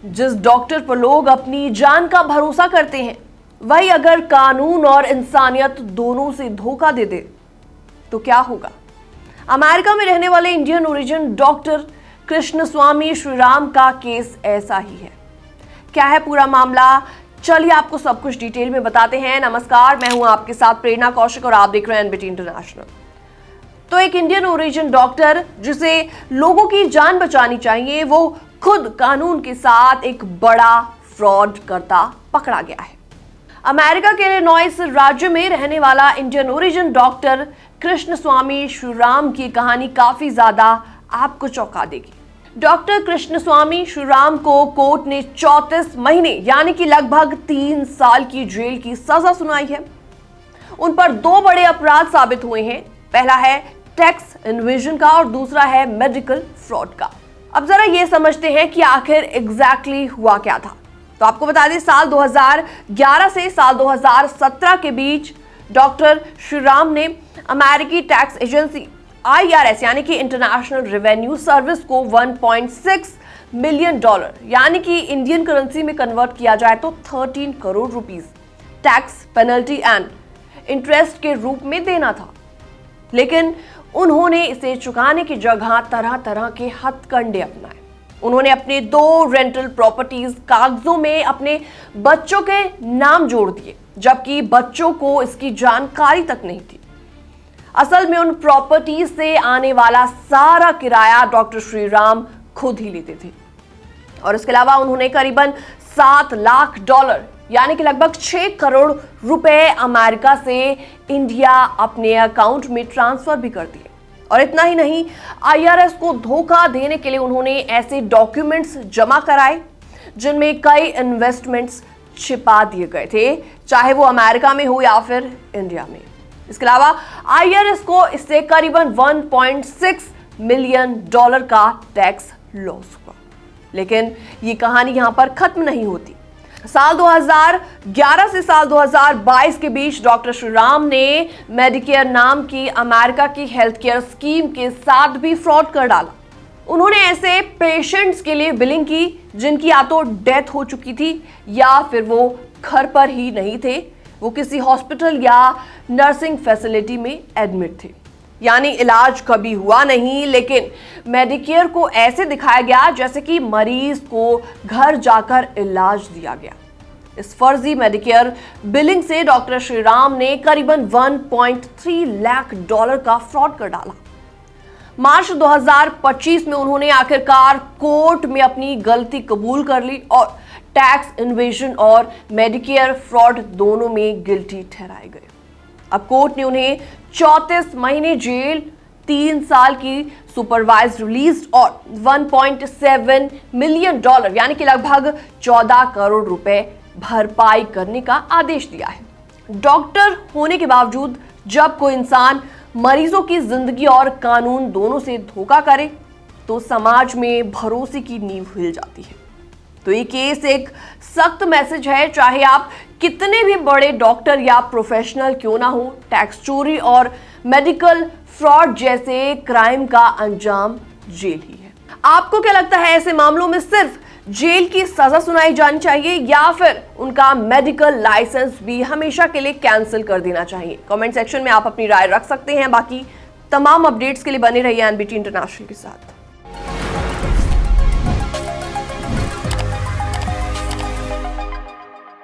जिस डॉक्टर पर लोग अपनी जान का भरोसा करते हैं, वही अगर कानून और इंसानियत दोनों से धोखा दे दे तो क्या होगा। अमेरिका में रहने वाले Indian origin doctor Krishnaswamy Sriram का केस ऐसा ही है। क्या है पूरा मामला, चलिए आपको सब कुछ डिटेल में बताते हैं। नमस्कार, मैं हूं आपके साथ प्रेरणा कौशिक और आप देख रहे हैं एनबीटी इंटरनेशनल। तो एक इंडियन ओरिजिन डॉक्टर जिसे लोगों की जान बचानी चाहिए, वो खुद कानून के साथ एक बड़ा फ्रॉड करता पकड़ा गया है। अमेरिका के इलिनॉइस राज्य में रहने वाला Indian origin doctor Krishnaswamy Sriram की कहानी काफी ज्यादा आपको चौंका देगी। डॉक्टर कृष्णस्वामी श्रीराम को कोर्ट ने 34 महीने यानी कि लगभग 3 साल की जेल की सजा सुनाई है। उन पर 2 बड़े अपराध साबित हुए हैं। पहला है टैक्स इन्वेजन का और दूसरा है मेडिकल फ्रॉड का। अब जरा ये समझते हैं कि आखिर एग्जैक्टली हुआ क्या था। तो आपको बता दें, साल 2011 से साल 2017 के बीच डॉक्टर श्रीराम ने अमेरिकी टैक्स एजेंसी IRS यानी कि इंटरनेशनल रेवेन्यू सर्विस को $1.6 मिलियन यानी कि इंडियन करेंसी में कन्वर्ट किया जाए तो 13 crore rupees tax penalty and interest के रूप में देना था। लेकिन उन्होंने इसे चुकाने की जगह तरह तरह के हथकंडे अपनाए। उन्होंने अपने 2 रेंटल प्रॉपर्टीज कागजों में अपने बच्चों के नाम जोड़ दिए, जबकि बच्चों को इसकी जानकारी तक नहीं थी। असल में उन प्रॉपर्टीज से आने वाला सारा किराया डॉक्टर श्रीराम खुद ही लेते थे और इसके अलावा उन्होंने करीबन $7 लाख यानी कि लगभग 6 करोड़ रुपए अमेरिका से इंडिया अपने अकाउंट में ट्रांसफर भी कर दिए। और इतना ही नहीं, IRS को धोखा देने के लिए उन्होंने ऐसे डॉक्यूमेंट्स जमा कराए जिनमें कई इन्वेस्टमेंट्स छिपा दिए गए थे, चाहे वो अमेरिका में हो या फिर इंडिया में। इसके अलावा IRS को इससे करीबन $1.6 मिलियन का टैक्स लॉस हुआ। लेकिन ये कहानी यहां पर खत्म नहीं होती। साल 2011 से साल 2022 के बीच डॉक्टर श्रीराम ने मेडिकेयर नाम की अमेरिका की हेल्थ केयर स्कीम के साथ भी फ्रॉड कर डाला। उन्होंने ऐसे पेशेंट्स के लिए बिलिंग की जिनकी या तो डेथ हो चुकी थी या फिर वो घर पर ही नहीं थे, वो किसी हॉस्पिटल या नर्सिंग फैसिलिटी में एडमिट थे, यानी इलाज कभी हुआ नहीं। लेकिन मेडिकेयर को ऐसे दिखाया गया जैसे कि मरीज को घर जाकर इलाज दिया गया। इस फर्जी मेडिकेयर बिलिंग से डॉक्टर श्रीराम ने करीबन $1.3 लाख का फ्रॉड कर डाला। मार्च 2025 में उन्होंने आखिरकार कोर्ट में अपनी गलती कबूल कर ली और टैक्स इन्वेजन और मेडिकेयर फ्रॉड दोनों में गिल्टी ठहराए गए। अब कोर्ट ने उन्हें 34 महीने जेल, 3 साल की सुपरवाइज्ड रिलीज और $1.7 मिलियन यानी कि लगभग 14 करोड़ रुपए भरपाई करने का आदेश दिया है। डॉक्टर होने के बावजूद जब कोई इंसान मरीजों की जिंदगी और कानून दोनों से धोखा करे तो समाज में भरोसे की नींव हिल जाती है। तो ये केस एक सख्त मैसेज है, चाहे आप कितने भी बड़े डॉक्टर या प्रोफेशनल क्यों ना हो, टैक्स चोरी और मेडिकल फ्रॉड जैसे क्राइम का अंजाम जेल ही है। आपको क्या लगता है, ऐसे मामलों में सिर्फ जेल की सजा सुनाई जानी चाहिए या फिर उनका मेडिकल लाइसेंस भी हमेशा के लिए कैंसिल कर देना चाहिए? कमेंट सेक्शन में आप अपनी राय रख सकते हैं। बाकी तमाम अपडेट्स के लिए बने रहिए एनबीटी इंटरनेशनल के साथ।